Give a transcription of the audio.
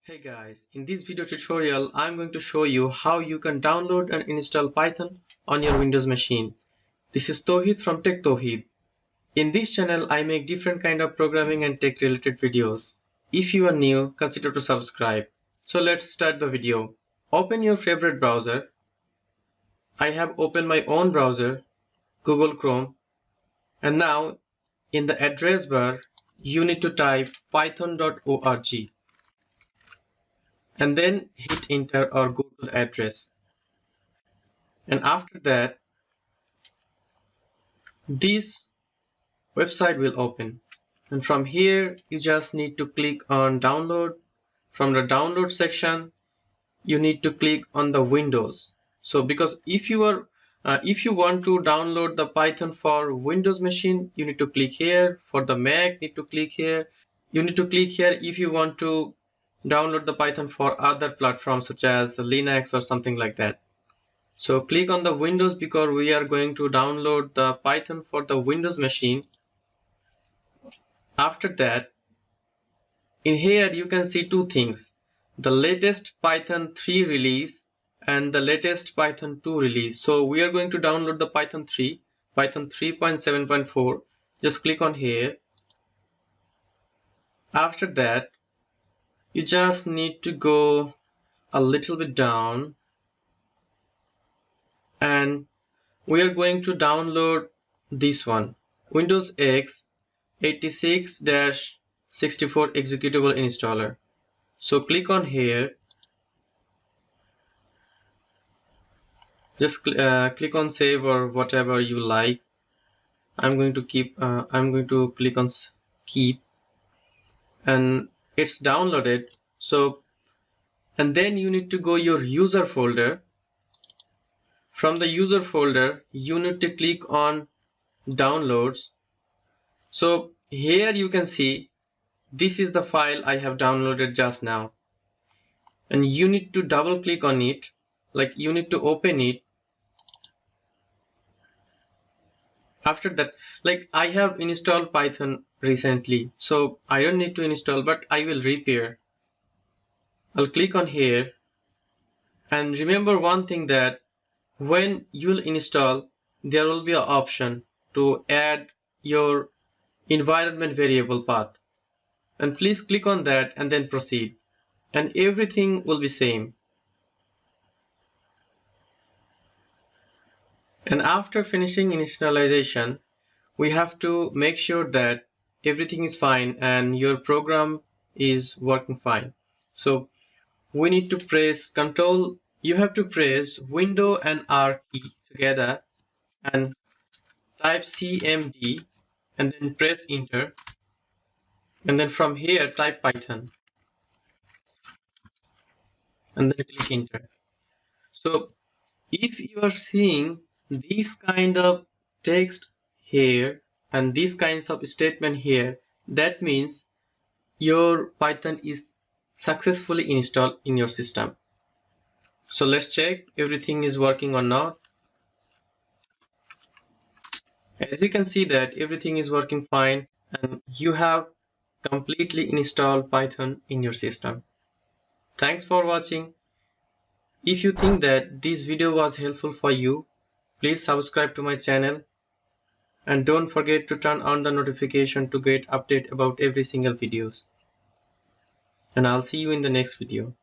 Hey guys, in this video tutorial I'm going to show you how you can download and install Python on your Windows machine. This is Touhid from Touhid. In this channel I make different kind of programming and tech related videos. If you are new, consider to subscribe. So let's start the video. Open your favorite browser. I have opened my own browser, Google Chrome, and now in the address bar you need to type python.org. and then hit enter or go to the address, and after that this website will open, and from here you just need to click on download. From the download section you need to click on the Windows. So because if you want to download the Python for Windows machine, you need to click here. For the Mac, need to click here. You need to click here if you want to download the Python for other platforms such as Linux or something like that. So click on the Windows because we are going to download the Python for the Windows machine. After that, in here you can see two things: the latest Python 3 release and the latest Python 2 release. So we are going to download the Python 3, Python 3.7.4. Just click on here. After that, you just need to go a little bit down, and we are going to download this one, Windows X 86-64 executable installer. So click on here. Just click on save or whatever you like. I'm going to click on keep, and it's downloaded. So, and then you need to go your user folder. From the user folder you need to click on downloads. So here you can see this is the file I have downloaded just now, and you need to double click on it, like you need to open it. After that, like I have installed Python recently, so I don't need to install, but I will repair. I'll click on here, and remember one thing, that when you'll install there will be an option to add your environment variable path, and please click on that and then proceed, and everything will be same. And after finishing initialization, we have to make sure that everything is fine and your program is working fine. So we need to press Control. You have to press Window and R key together and type CMD and then press enter, and then from here type Python and then click enter. So if you are seeing this kind of text here and these kinds of statement here, that means your Python is successfully installed in your system. So let's check everything is working or not. As you can see that everything is working fine and you have completely installed Python in your system. Thanks for watching. If you think that this video was helpful for you, please subscribe to my channel and don't forget to turn on the notification to get update about every single videos. And I'll see you in the next video.